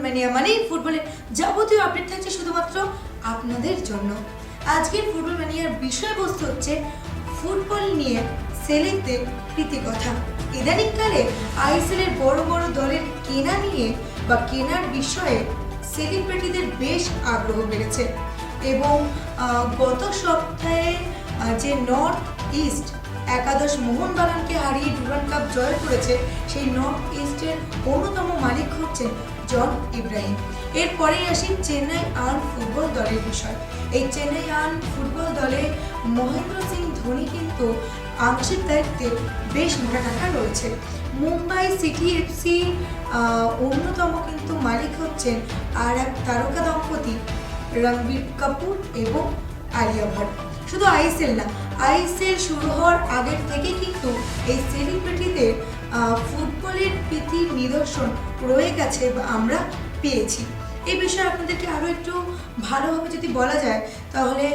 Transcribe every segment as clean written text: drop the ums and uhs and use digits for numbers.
Mania মানেই ফুটবলের যাবতীয় আপডেট থাকছে শুধুমাত্র আপনাদের জন্য। আজকের ফুটবল ম্যানিয়ার বিষয়বস্তু হচ্ছে ফুটবল নিয়ে সেলিকদের প্রীতিকথা। ইদানিংকালে আইএসএল এর বড় বড় দলের কেনা নিয়ে বা কেনার বিষয়ে সেলিব্রিটিদের বেশ আগ্রহ বেড়েছে এবং গত সপ্তাহে যে নর্থ ইস্ট একাদশ মোহনবাগানকে হারিয়ে ডুরান্ড কাপ জয় করেছে, সেই নর্থ ইস্টের অন্যতম মালিক হচ্ছেন জন ইব্রাহিম। এরপরেই আসি চেন্নাই আর্ন ফুটবল দলের বিষয়। এই চেন্নাই আর্ন ফুটবল দলে মহেন্দ্র সিং ধোনি কিন্তু আংশিক দায়িত্বে বেশ মোটা টাকা রয়েছে। মুম্বাই সিটি এফসি অন্যতম কিন্তু মালিক হচ্ছেন আর এক তারকা দম্পতি রণবীর কাপুর এবং আলিয়া ভাট। শুধু আইএসএল না, আইএসএল শুরু হওয়ার আগের থেকে কিন্তু এই সেলিব্রিটিদের ফুটবলের প্রীতির নিদর্শন রয়ে গেছে বা আমরা পেয়েছি। এই বিষয়ে আপনাদেরকে আরও একটু ভালোভাবে যদি বলা যায় তাহলে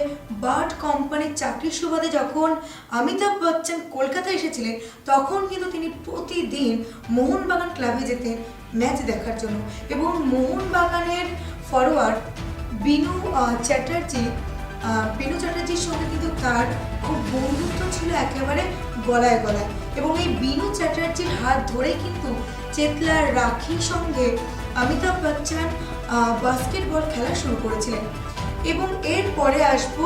বার্ড কোম্পানির চাকরির সুবাদে যখন অমিতাভ বচ্চন কলকাতায় এসেছিলেন তখন কিন্তু তিনি প্রতিদিন মোহনবাগান ক্লাবে যেতেন ম্যাচ দেখার জন্য এবং মোহনবাগানের ফরোয়ার্ড বিনু চ্যাটার্জির সঙ্গে কিন্তু তার খুব বন্ধুত্ব ছিল একেবারে গলায় গলায় এবং এই বিনু চ্যাটার্জির হাত ধরেই কিন্তু চেতলার রাখির সঙ্গে অমিতাভ বচ্চন বাস্কেটবল খেলা শুরু করেছিলেন। এবং এরপরে আসবো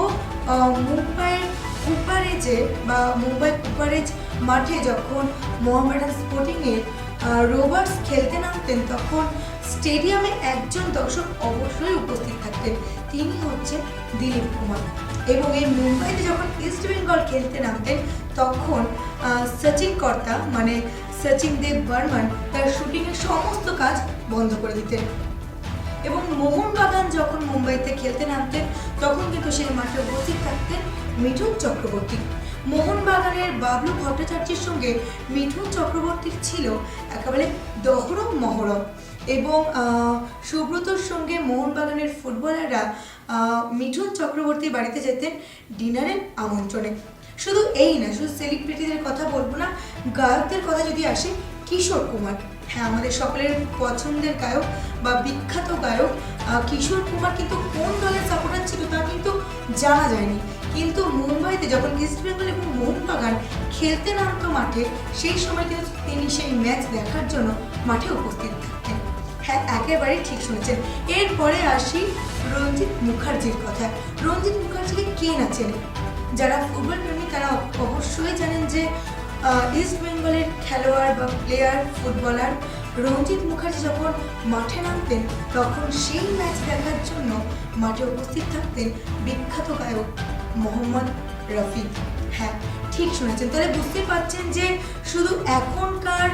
মুম্বাই কুপারেজ মাঠে যখন মোহামেডান স্পোর্টিংয়ের রোভার্স খেলতে নামতেন তখন স্টেডিয়ামে একজন দর্শক অবশ্যই উপস্থিত থাকতেন, তিনি হচ্ছেন দিলীপ কুমার। এবং এই মুম্বাইতে যখন ইস্ট বেঙ্গল খেলতে নামতেন তখন সচিন কর্তা মানে সচিন দেব বর্মন তার শুটিংয়ের সমস্ত কাজ বন্ধ করে দিতেন। এবং মোহনবাগান যখন মুম্বাইতে খেলতে নামতেন তখন কিন্তু সেই মাঠে উপস্থিত থাকতেন মিঠুন চক্রবর্তী। মোহনবাগানের বাবলু ভট্টাচার্যের সঙ্গে মিঠুন চক্রবর্তীর ছিল একেবারে দহরম মহরম এবং সুব্রতর সঙ্গে মোহনবাগানের ফুটবলাররা মিঠুন চক্রবর্তীর বাড়িতে যেতেন ডিনারের আমন্ত্রণে। শুধু এই না, শুধু সেলিব্রিটিদের কথা বলবো না, গায়কদের কথা যদি আসে, কিশোর কুমার, হ্যাঁ আমাদের সকলের পছন্দের গায়ক বা বিখ্যাত গায়ক কিশোর কুমার কিন্তু কোন দলের সাপোর্টার ছিল তা কিন্তু জানা যায়নি, কিন্তু মুম্বাইতে যখন ইস্ট বেঙ্গল এবং মোহনবাগান খেলতে নামতো মাঠে সেই সময় কিন্তু তিনি সেই ম্যাচ দেখার জন্য মাঠে উপস্থিত থাকতেন। হ্যাঁ একেবারেই ঠিক শুনেছেন। এরপরে আসি রঞ্জিত মুখার্জির কথা। রঞ্জিত মুখার্জিকে কে না চেনে? যারা ফুটবল প্রেমী তারা অবশ্যই জানেন যে ইস্ট বেঙ্গলের খেলোয়াড় বা প্লেয়ার ফুটবলার রঞ্জিত মুখার্জি যখন মাঠে নামতেন তখন সেই ম্যাচ দেখার জন্য মাঠে উপস্থিত থাকতেন বিখ্যাত গায়ক মোহাম্মদ রফি। হ্যাঁ ঠিক শুনেছেন। তাহলে বুঝতে পারছেন যে শুধু এখনকার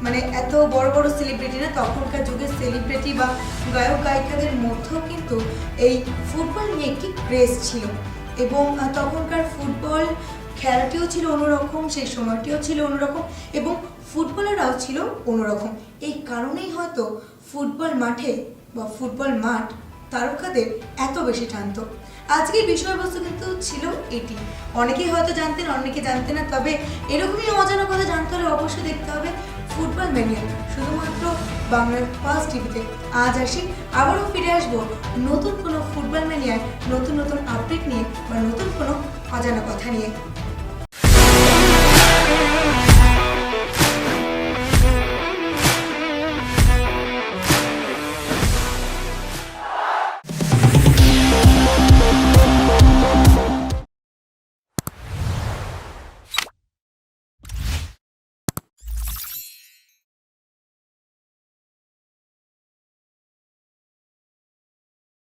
মানে এত বড় বড় সেলিব্রিটি না, তখনকার যুগের সেলিব্রিটি বা গায়ক গায়িকাদের মধ্যেও কিন্তু এই ফুটবল নিয়ে একটি ক্রেজ ছিল এবং তখনকার ফুটবল খেলাটিও ছিল অন্যরকম, সেই সময়টিও ছিল অন্যরকম এবং ফুটবলাররাও ছিল অন্যরকম। এই কারণেই হয়তো ফুটবল মাঠে বা ফুটবল মাঠ তারকাদের এত বেশি টানত। আজকের বিষয়বস্তু কিন্তু ছিল এটি। অনেকেই হয়তো জানতেন, অনেকে জানতেন না, তবে এরকমই অজানা কথা জানতে হলে অবশ্যই দেখতে হবে ফুটবল ম্যানিয়া শুধুমাত্র বাংলার ফার্স্ট টিভিতে। আজ আসি, আবারও ফিরে আসবো নতুন কোনো ফুটবল ম্যানিয়ার নতুন নতুন আপডেট নিয়ে বা নতুন কোনো অজানা কথা নিয়ে।